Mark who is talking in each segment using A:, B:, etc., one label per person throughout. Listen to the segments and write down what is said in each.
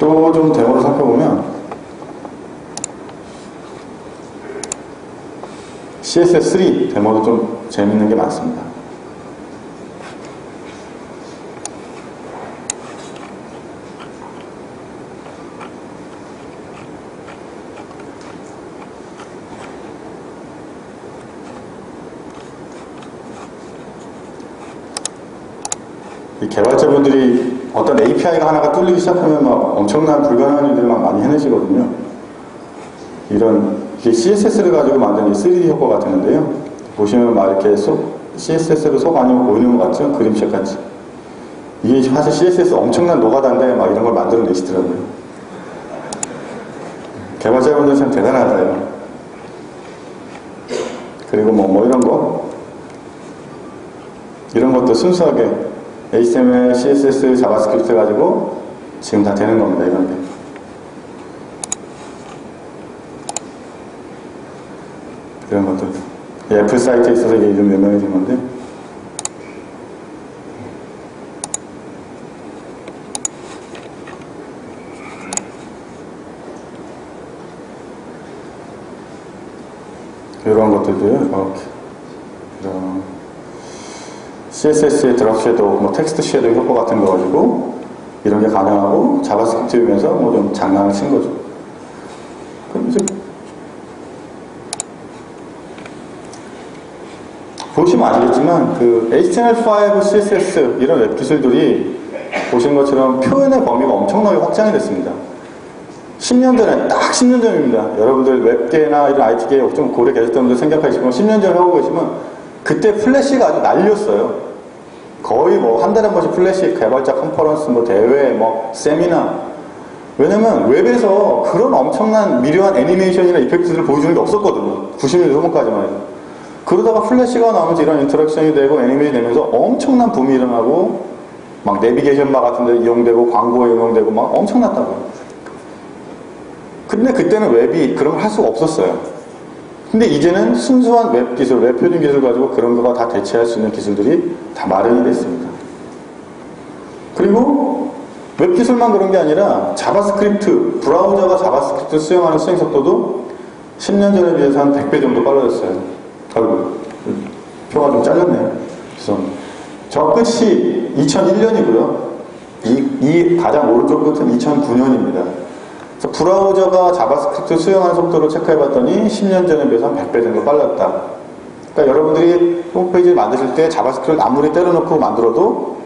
A: 또 좀 데모를 살펴보면 CSS3 데모도 좀 재밌는 게 많습니다. 이 개발자분들이 어떤 API가 하나가 뚫리기 시작하면 막 엄청난 불가능한 일들을 막 많이 해내시거든요. 이게 CSS를 가지고 만든 이 3D 효과 같은 건데요. 보시면 막 이렇게 CSS로 속 안이 보이는 것 같죠? 그림책 같이. 이게 사실 CSS 엄청난 노가다인데 막 이런 걸 만들어내시더라고요. 개발자분들 참 대단하다요. 그리고 뭐 이런 것도 순수하게 HTML, CSS, 자바스크립트 가지고 지금 다 되는 겁니다. 이런 게. 이런 것들. 애플 사이트에 있어서 이게 좀 유명해진 건데. 이런 것들도요. 이렇게. 이런. CSS의 드랍 섀도우, 뭐 텍스트 섀도우 효과 같은 거 가지고 이런 게 가능하고 자바스크립트면서 뭐 좀 장난을 친 거죠. 그럼 이제 보시면 아시겠지만 그 HTML5, CSS 이런 웹 기술들이 보신 것처럼 표현의 범위가 엄청나게 확장이 됐습니다. 10년 전에, 딱 10년 전입니다. 여러분들 웹계나 이런 IT계에 좀 오래 계셨던 분들 생각하시면 10년 전에 하고 계시면 그때 플래시가 아주 난리였어요. 거의 뭐 한 달에 한 번씩 플래시 개발자 컨퍼런스, 뭐 대회, 뭐 세미나. 왜냐면 웹에서 그런 엄청난 미려한 애니메이션이나 이펙트들을 보여주는 게 없었거든요. 90년대 후반까지만 해도. 그러다가 플래시가 나오면서 이런 인터랙션이 되고 애니메이션이 되면서 엄청난 붐이 일어나고 막 내비게이션 바 같은 데 이용되고 광고에 이용되고 막 엄청났다고요. 근데 그때는 웹이 그런 걸 할 수가 없었어요. 근데 이제는 순수한 웹 기술, 웹 표준 기술 가지고 그런 거가 다 대체할 수 있는 기술들이 다 마련이 됐습니다. 그리고 웹 기술만 그런 게 아니라 자바스크립트, 브라우저가 자바스크립트 수행하는 수행 속도도 10년 전에 비해서 한 100배 정도 빨라졌어요. 아이고, 표가 좀 잘렸네요. 죄송합니다. 저 끝이 2001년이고요. 이 가장 오른쪽 끝은 2009년입니다. 브라우저가 자바스크립트 수행하는 속도를 체크해봤더니 10년 전에 비해서 한 100배 정도 빨랐다. 그러니까 여러분들이 홈페이지를 만드실 때 자바스크립트를 아무리 때려놓고 만들어도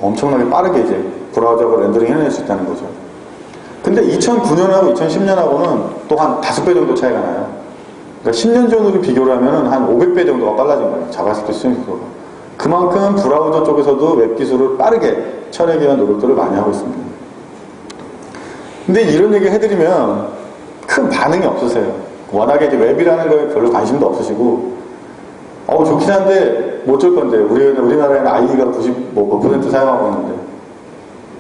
A: 엄청나게 빠르게 이제 브라우저가 렌더링 해낼 수 있다는 거죠. 근데 2009년하고 2010년하고는 또 한 5배 정도 차이가 나요. 그러니까 10년 전으로 비교를 하면 한 500배 정도가 빨라진 거예요. 자바스크립트 수행 속도가. 그만큼 브라우저 쪽에서도 웹 기술을 빠르게 처리하기 위한 노력들을 많이 하고 있습니다. 근데 이런 얘기 해드리면 큰 반응이 없으세요. 워낙에 이제 웹이라는 거에 별로 관심도 없으시고, 좋긴 한데, 뭐 어쩔 건데, 우리나라에는 아이디가 95% 사용하고 있는데,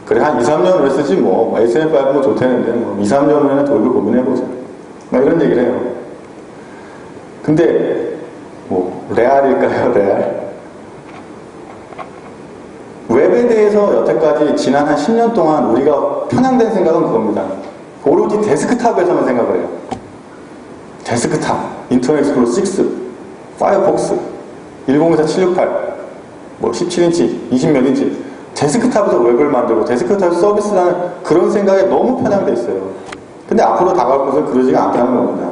A: 그래, 한 2, 3년 후에 쓰지 뭐, HTML5 뭐 좋다는데, 뭐, 2, 3년 후에는 도입을 고민해보자. 막 이런 얘기를 해요. 근데, 뭐, 레알일까요, 레알? 웹에 대해서 여태까지 지난 한 10년 동안 우리가 편향된 생각은 그겁니다. 오로지 데스크탑에서만 생각을 해요. 데스크탑, 인터넷 익스플로러 6, 파이어폭스, 1024, 768, 뭐 17인치, 20몇 인치, 데스크탑에서 웹을 만들고 데스크탑에서 서비스를 하는 그런 생각에 너무 편향돼 있어요. 근데 앞으로 다가올 것은 그러지가 않게 하는 겁니다.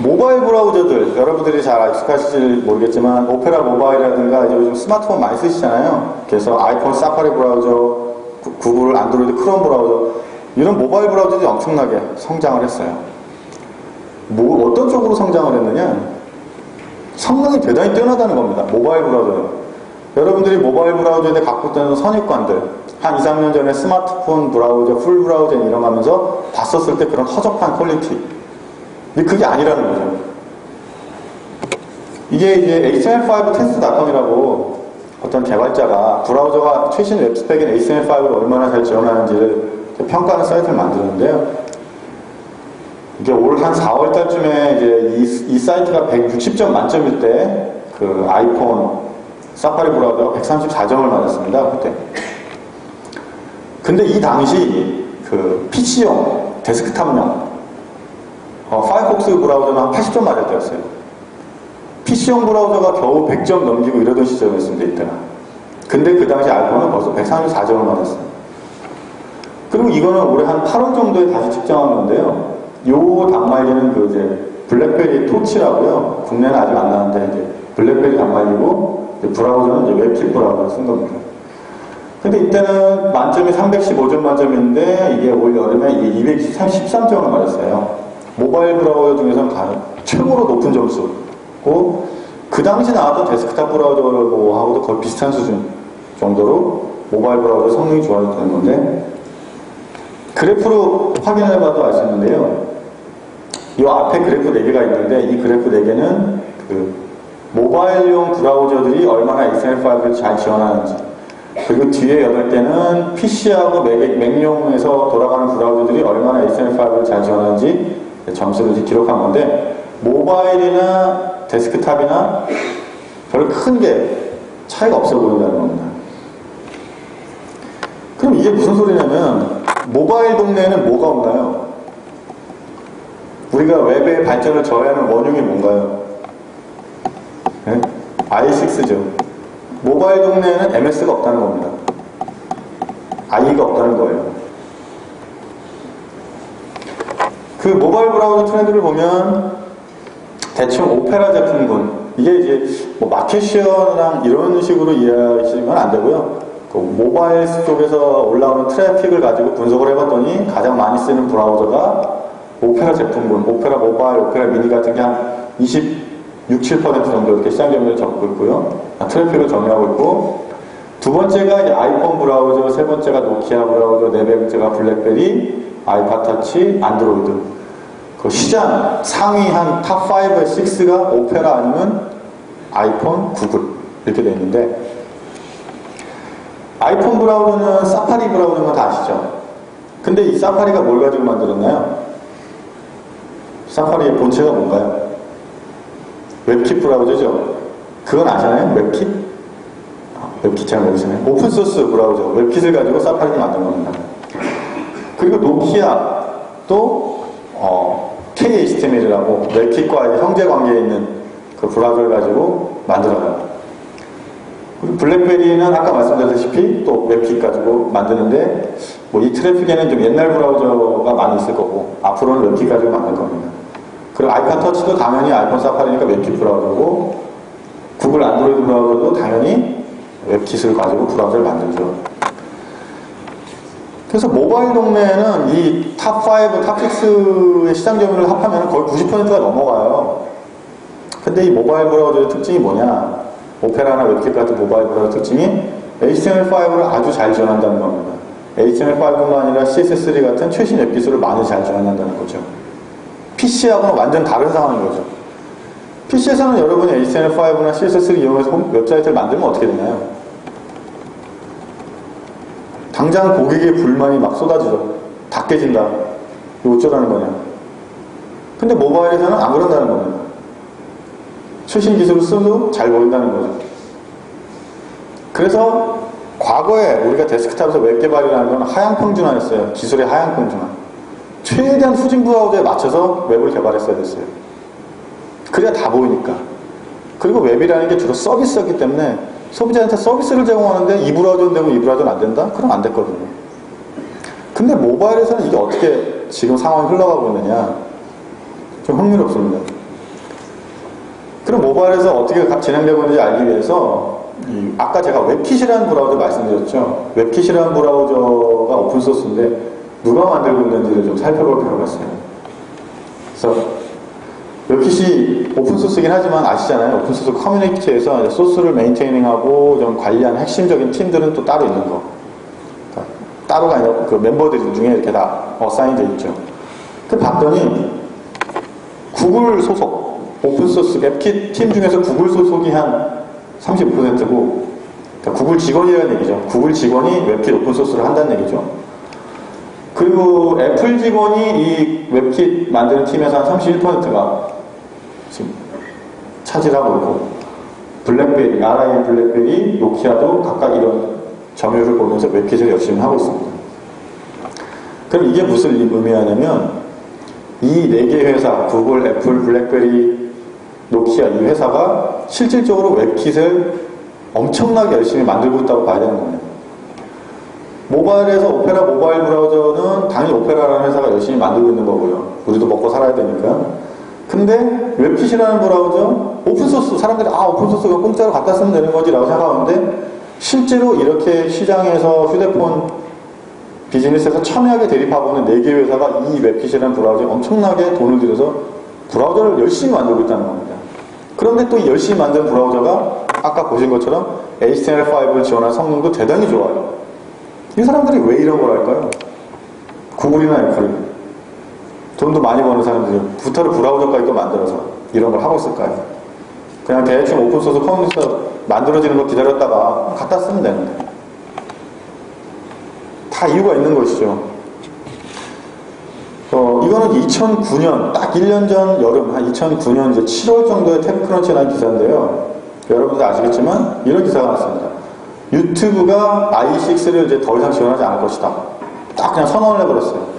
A: 모바일 브라우저들, 여러분들이 잘 익숙하실지 모르겠지만 오페라 모바일이라든가 이제 요즘 스마트폰 많이 쓰시잖아요. 그래서 아이폰 사파리 브라우저, 구글 안드로이드 크롬 브라우저, 이런 모바일 브라우저들이 엄청나게 성장을 했어요. 어떤 쪽으로 성장을 했느냐? 성능이 대단히 뛰어나다는 겁니다. 모바일 브라우저는. 여러분들이 모바일 브라우저에 갖고 있던 선입관들, 한 2, 3년 전에 스마트폰 브라우저, 풀 브라우저 이용하면서 봤었을 때 그런 허접한 퀄리티, 근데 그게 아니라는 거죠. 이게 이제 HTML5 test.com이라고 어떤 개발자가 브라우저가 최신 웹 스펙인 HTML5를 얼마나 잘 지원하는지를 평가하는 사이트를 만들었는데요. 이게 올 한 4월 달쯤에 이제 이 사이트가 160점 만점일 때 그 아이폰 사파리 브라우저가 134점을 맞았습니다. 그때. 근데 이 당시 그 PC용, 데스크탑용 파이어폭스 브라우저는 한 80점 맞을 때였어요. PC용 브라우저가 겨우 100점 넘기고 이러던 시절이었습니다, 이때가. 근데 그 당시 아이폰은 벌써 134점을 맞았어요. 그리고 이거는 올해 한 8월 정도에 다시 측정한 건데요. 요 단말기는 그 이제 블랙베리 토치라고요. 국내는 아직 안 나왔는데 이제 블랙베리 단말기고 브라우저는 이제 웹킷 브라우저를 쓴 겁니다. 근데 이때는 만점이 315점 만점인데 이게 올 여름에 이게 213점을 맞았어요. 모바일 브라우저 중에서는 최고로 높은 점수고 그 당시 나왔던 데스크탑 브라우저하고도 거의 비슷한 수준 정도로 모바일 브라우저 성능이 좋아졌다는 건데 그래프로 확인해봐도 알 수 있는데요. 이 앞에 그래프 4개가 있는데 이 그래프 4개는 그 모바일용 브라우저들이 얼마나 XML5를 잘 지원하는지 그리고 뒤에 8개는 PC하고 맥용에서 돌아가는 브라우저들이 얼마나 XML5를 잘 지원하는지 점수를 기록한 건데 모바일이나 데스크탑이나 별로 큰 게 차이가 없어 보인다는 겁니다. 그럼 이게 무슨 소리냐면 모바일 동네에는 뭐가 없나요? 우리가 웹의 발전을 저해하는 원흉이 뭔가요? 네? i6죠. 모바일 동네에는 MS가 없다는 겁니다. IE가 없다는 거예요. 그 모바일 브라우저 트렌드를 보면 대충 오페라 제품군 이게 이제 뭐 마켓시어랑 이런 식으로 이해하시면 안 되고요. 그 모바일 쪽에서 올라오는 트래픽을 가지고 분석을 해봤더니 가장 많이 쓰는 브라우저가 오페라 제품군, 오페라 모바일, 오페라 미니 같은 게 한 26, 7% 정도 이렇게 시장 점유율을 잡고 있고요. 트래픽을 정리하고 있고 두 번째가 이제 아이폰 브라우저, 세 번째가 노키아 브라우저, 네 번째가 블랙베리, 아이팟 터치, 안드로이드. 그 시장 상위 한 탑 5에 6가 오페라 아니면 아이폰, 구글 이렇게 되어 있는데 아이폰 브라우저는 사파리 브라우저인 건 다 아시죠? 근데 이 사파리가 뭘 가지고 만들었나요? 사파리의 본체가 뭔가요? 웹킷 브라우저죠? 그건 아시나요? 웹킷? 웹킷 잘 모르시나요? 오픈소스 브라우저, 웹킷을 가지고 사파리를 만든 겁니다. 그리고 노키아도 KHTML이라고 웹킷과 형제 관계에 있는 그 브라우저를 가지고 만들어요. 그리고 블랙베리는 아까 말씀드렸다시피 또 웹킷 가지고 만드는데 뭐 이 트래픽에는 좀 옛날 브라우저가 많이 있을 거고 앞으로는 웹킷 가지고 만들 겁니다. 그리고 아이팟 터치도 당연히 아이폰 사파리니까 웹킷 브라우저고 구글 안드로이드 브라우저도 당연히 웹킷을 가지고 브라우저를 만들죠. 그래서 모바일 동네에는 이 탑5, 탑6의 시장 점유율을 합하면 거의 90%가 넘어가요. 근데 이 모바일 브라우저의 특징이 뭐냐? 오페라나 웹킷 같은 모바일 브라우저 특징이 HTML5를 아주 잘 지원한다는 겁니다. HTML5뿐만 아니라 CSS3 같은 최신 웹 기술을 많이 잘 지원한다는 거죠. PC하고는 완전 다른 상황인 거죠. PC에서는 여러분이 HTML5나 CSS를 이용해서 웹사이트를 만들면 어떻게 되나요? 당장 고객의 불만이 막 쏟아지죠. 다 깨진다. 이거 어쩌라는 거냐. 근데 모바일에서는 안 그런다는 겁니다. 최신 기술을 써도 잘 보인다는 거죠. 그래서 과거에 우리가 데스크탑에서 웹 개발이라는 건 하향 평준화였어요. 기술의 하향 평준화. 최대한 후진 브라우저에 맞춰서 웹을 개발했어야 됐어요. 그래야 다 보이니까. 그리고 웹이라는 게 주로 서비스였기 때문에 소비자한테 서비스를 제공하는데 이 브라우저는 되고 이 브라우저는 안 된다? 그럼 안 됐거든요. 근데 모바일에서는 이게 어떻게 지금 상황이 흘러가고 있느냐? 좀 흥미롭습니다. 그럼 모바일에서 어떻게 진행되고 있는지 알기 위해서 아까 제가 웹킷이라는 브라우저 말씀드렸죠. 웹킷이라는 브라우저가 오픈소스인데 누가 만들고 있는지를 좀 살펴볼 필요가 있어요. 그래서 웹킷이 오픈소스이긴 하지만 아시잖아요. 오픈소스 커뮤니티에서 소스를 메인테이닝하고 좀 관리하는 핵심적인 팀들은 또 따로 있는 거. 그러니까 따로가 아니라 그 멤버들 중에 이렇게 다 어사인되어 있죠. 그 봤더니 구글 소속 오픈소스 웹킷 팀 중에서 구글 소속이 한 35%고 그러니까 구글 직원이라는 얘기죠. 구글 직원이 웹킷 오픈소스를 한다는 얘기죠. 그리고 애플 직원이 이 웹킷 만드는 팀에서 한 31%가 지금 차지하고 있고 블랙베리, RIM 블랙베리, 노키아도 각각 이런 점유율을 보면서 웹킷을 열심히 하고 있습니다. 그럼 이게 무슨 의미하냐면 이 4개 회사, 구글, 애플, 블랙베리, 노키아 이 회사가 실질적으로 웹킷을 엄청나게 열심히 만들고 있다고 봐야 되는 겁니다. 모바일에서 오페라 모바일 브라우저는 당연히 오페라라는 회사가 열심히 만들고 있는 거고요. 우리도 먹고 살아야 되니까. 근데 웹킷이라는 브라우저, 오픈소스, 사람들이 오픈소스 그거 공짜로 갖다 쓰면 되는 거지 라고 생각하는데 실제로 이렇게 시장에서 휴대폰 비즈니스에서 첨예하게 대립하고 있는 4개 회사가 이 웹킷이라는 브라우저에 엄청나게 돈을 들여서 브라우저를 열심히 만들고 있다는 겁니다. 그런데 또 이 열심히 만든 브라우저가 아까 보신 것처럼 HTML5를 지원한 성능도 대단히 좋아요. 이 사람들이 왜 이런 걸 할까요? 구글이나 애플이 돈도 많이 버는 사람들이 부터를 브라우저까지 또 만들어서 이런 걸 하고 있을까요? 그냥 대충 오픈소스 커뮤니티에서 만들어지는 거 기다렸다가 갖다 쓰면 되는데 다 이유가 있는 것이죠. 이거는 2009년 딱 1년 전 여름 한 2009년 이제 7월 정도에 탭크런치라는 기사인데요. 여러분들 아시겠지만 이런 기사가 났습니다. 유튜브가 i6를 이제 더 이상 지원하지 않을 것이다. 딱 그냥 선언을 해버렸어요.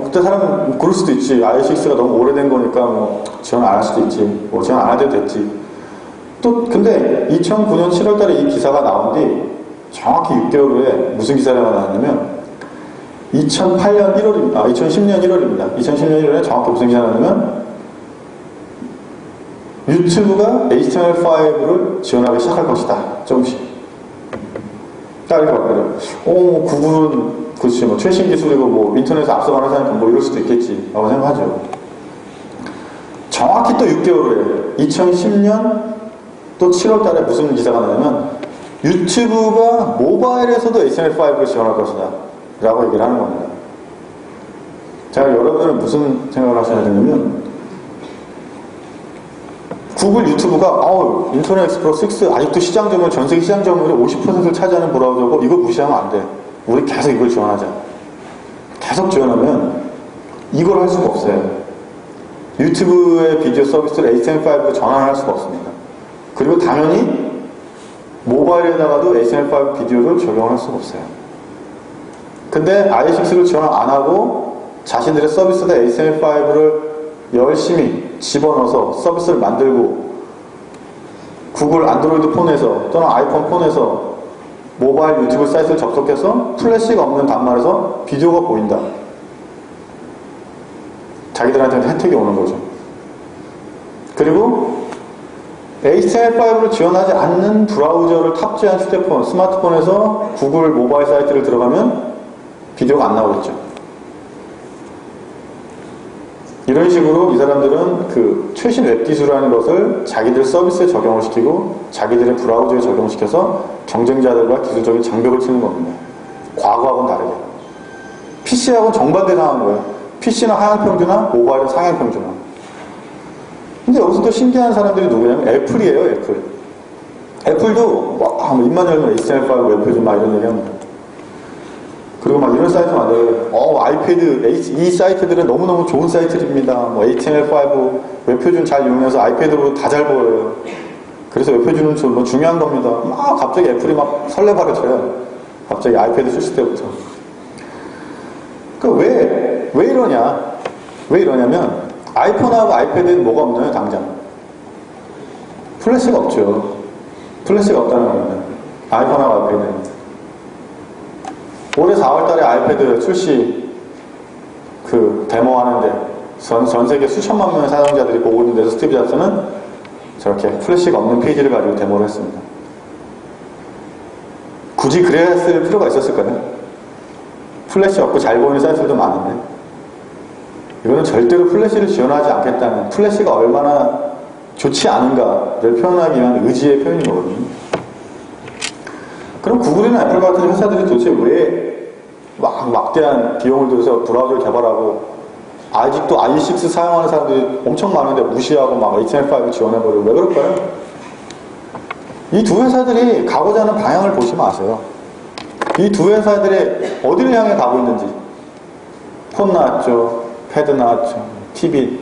A: 그때 사람은 그럴 수도 있지. i6가 너무 오래된 거니까 뭐 지원 안 할 수도 있지. 뭐 지원 안 해도 됐지. 또 근데 2009년 7월 달에 이 기사가 나온 뒤 정확히 6개월 후에 무슨 기사가 나왔냐면 2010년 1월입니다. 2010년 1월에 정확히 무슨 기사가 나왔냐면 유튜브가 HTML5를 지원하기 시작할 것이다. 조금씩. 딱 이렇게 말해요. 구글은 그치, 뭐 최신 기술이고 뭐 인터넷에 앞서가는 사람이 뭐 이럴 수도 있겠지 라고 생각하죠. 정확히 또 6개월 후에 2010년 또 7월 달에 무슨 기사가 나냐면 유튜브가 모바일에서도 HTML5를 지원할 것이다 라고 얘기를 하는 겁니다. 자, 여러분들은 무슨 생각을 하셔야 되냐면 구글 유튜브가 인터넷 익스플로러 6 아직도 시장 점유율, 전세계 시장 점유율의 50%를 차지하는 브라우저고 이거 무시하면 안 돼. 우리 계속 이걸 지원하자. 계속 지원하면 이걸 할 수가 없어요. 유튜브의 비디오 서비스를 HTML5로 전환할 수가 없습니다. 그리고 당연히 모바일에다가도 HTML5 비디오를 적용할 수가 없어요. 근데 i6를 지원 안 하고 자신들의 서비스에다 HTML5를 열심히 집어넣어서 서비스를 만들고 구글 안드로이드 폰에서 또는 아이폰 폰에서 모바일 유튜브 사이트를 접속해서 플래시가 없는 단말에서 비디오가 보인다. 자기들한테는 혜택이 오는 거죠. 그리고 HTML5를 지원하지 않는 브라우저를 탑재한 휴대폰, 스마트폰에서 구글 모바일 사이트를 들어가면 비디오가 안 나오겠죠. 이런 식으로 이 사람들은 그 최신 웹기술이라는 것을 자기들 서비스에 적용을 시키고 자기들의 브라우저에 적용시켜서 경쟁자들과 기술적인 장벽을 치는 겁니다. 과거하고는 다르게. PC하고는 정반대 상황인 거예요. PC는 하향평준화, 모바일은 상향평준화. 근데 여기서 또 신기한 사람들이 누구냐면 애플이에요, 애플. 애플도 입만 열면 HTML5 웹페이지 막 이런 얘기 합니다. 그리고 막 이런 사이트 만들어요. 아이패드, 이 사이트들은 너무너무 좋은 사이트입니다. 뭐 HTML5 웹표준 잘 이용해서 아이패드로 다 잘 보여요. 그래서 웹표준은 뭐 중요한 겁니다. 막 갑자기 애플이 막 설레발을 갑자기 아이패드 출시 때부터. 왜 이러냐? 왜 이러냐면 아이폰하고 아이패드는 뭐가 없나요, 당장? 플래시가 없죠. 플래시가 없다는 겁니다. 아이폰하고 아이패드는. 올해 4월달에 아이패드 출시 데모 하는데 전 세계 수천만 명의 사용자들이 보고 있는 데서 스티브 잡스는 저렇게 플래시가 없는 페이지를 가지고 데모를 했습니다. 굳이 그래야 쓸 필요가 있었을까요? 플래시 없고 잘 보이는 사이트들도 많은데 이거는 절대로 플래시를 지원하지 않겠다는, 플래시가 얼마나 좋지 않은가를 표현하기 위한 의지의 표현인 거거든요. 그럼 구글이나 애플 같은 회사들이 도대체 왜 막대한 비용을 들여서 브라우저를 개발하고 아직도 i6 사용하는 사람들이 엄청 많은데 무시하고 막 HTML5 지원해버리고 왜 그럴까요? 이 두 회사들이 가고자 하는 방향을 보시면 아세요. 이 두 회사들이 어디를 향해 가고 있는지. 폰 나왔죠. 패드 나왔죠. TV,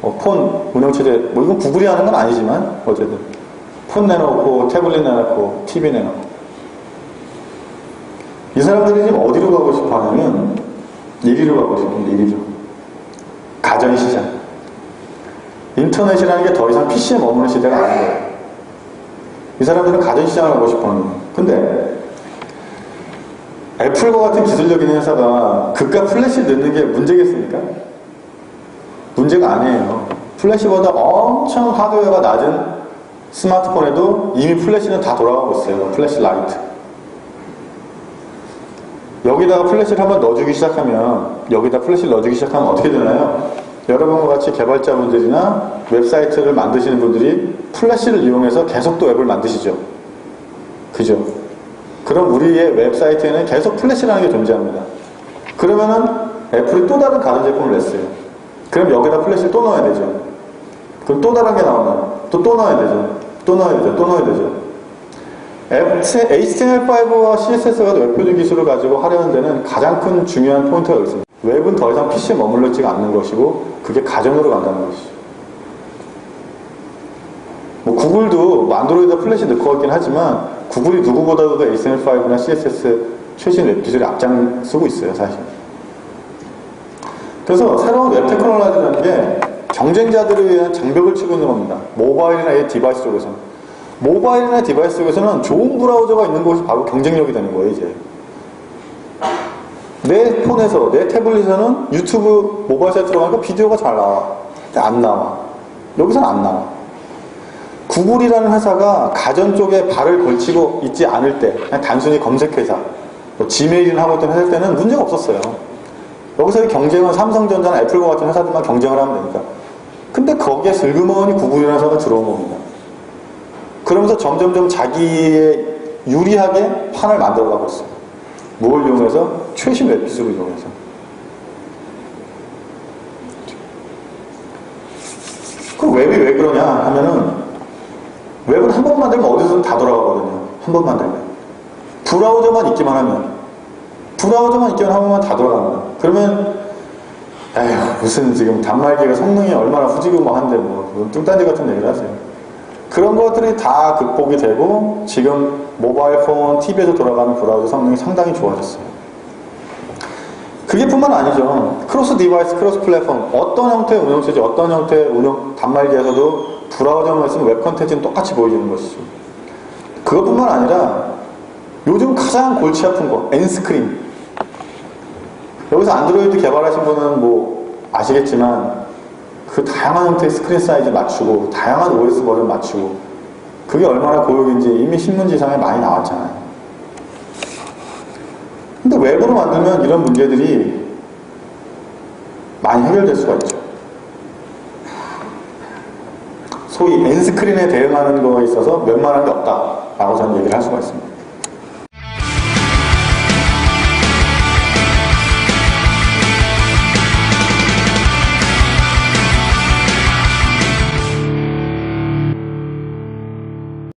A: 폰 운영체제, 뭐 이건 구글이 하는 건 아니지만 어쨌든 폰 내놓고 태블릿 내놓고 TV 내놓고 이 사람들이 지금 어디로 가고 싶어 하냐면, 이리로 가고 싶은데, 이리로. 가전시장. 인터넷이라는 게 더 이상 PC에 머무는 시대가 아닌 거예요. 이 사람들은 가전시장을 가고 싶어 하는 거예요. 근데, 애플과 같은 기술력 있는 회사가 그깟 플래시 넣는 게 문제겠습니까? 문제가 아니에요. 플래시보다 엄청 하드웨어가 낮은 스마트폰에도 이미 플래시는 다 돌아가고 있어요. 플래시 라이트. 여기다가 플래시를 한번 넣어주기 시작하면, 여기다 플래시를 넣어주기 시작하면 어떻게 되나요? 여러분과 같이 개발자분들이나 웹사이트를 만드시는 분들이 플래시를 이용해서 계속 또 웹을 만드시죠. 그죠? 그럼 우리의 웹사이트에는 계속 플래시라는 게 존재합니다. 그러면은 애플이 또 다른 가전 제품을 냈어요. 그럼 여기다 플래시를 또 넣어야 되죠. 그럼 또 다른 게 나오나요? 또 넣어야 되죠. 또 넣어야 되죠. 또 넣어야 되죠. HTML5와 CSS가 웹 표준 기술을 가지고 하려는 데는 가장 큰 중요한 포인트가 있습니다. 웹은 더 이상 PC에 머물러지가 않는 것이고, 그게 가전으로 간다는 것이죠. 뭐 구글도 안드로이드 플래시 넣고 있긴 하지만, 구글이 누구보다도 HTML5나 CSS 최신 웹 기술에 앞장서고 있어요, 사실. 그래서 새로운 웹 테크놀로지라는 게 경쟁자들에 의한 장벽을 치고 있는 겁니다. 모바일이나 디바이스 쪽에서는. 모바일이나 디바이스 쪽에서는 좋은 브라우저가 있는 곳이 바로 경쟁력이 되는 거예요, 이제. 내 폰에서, 내 태블릿에서는 유튜브 모바일 사이트 들어가니까 비디오가 잘 나와. 근데 안 나와. 여기서는 안 나와. 구글이라는 회사가 가전 쪽에 발을 걸치고 있지 않을 때, 그냥 단순히 검색회사, 뭐 지메일이나 하고 있던 회사 때는 문제가 없었어요. 여기서의 경쟁은 삼성전자나 애플과 같은 회사들만 경쟁을 하면 되니까. 근데 거기에 슬그머니 구글이라는 회사가 들어온 겁니다. 그러면서 점점점 자기의 유리하게 판을 만들어가고 있어요. 뭘 이용해서? 최신 웹 기술을 이용해서. 그럼 웹이 왜 그러냐 하면은, 웹은 한 번 만들면 어디서든 다 돌아가거든요. 한 번 만들면. 브라우저만 있기만 하면. 브라우저만 있기만 하면 다 돌아갑니다. 그러면, 에휴, 무슨 지금 단말기가 성능이 얼마나 후지근무한데 뭐, 뚱딴지 같은 얘기를 하세요. 그런 것들이 다 극복이 되고, 지금 모바일 폰, TV에서 돌아가는 브라우저 성능이 상당히 좋아졌어요. 그게 뿐만 아니죠. 크로스 디바이스, 크로스 플랫폼. 어떤 형태의 운영체제, 어떤 형태의 운영 단말기에서도 브라우저만 있으면 웹 컨텐츠는 똑같이 보여지는 것이죠. 그것뿐만 아니라 요즘 가장 골치 아픈 거, 엔스크린. 여기서 안드로이드 개발하신 분은 뭐 아시겠지만, 그 다양한 형태의 스크린 사이즈 맞추고, 다양한 OS 버전 맞추고, 그게 얼마나 고역인지 이미 신문지상에 많이 나왔잖아요. 근데 웹으로 만들면 이런 문제들이 많이 해결될 수가 있죠. 소위 엔스크린에 대응하는 거에 있어서 웬만한 게 없다라고 저는 얘기를 할 수가 있습니다.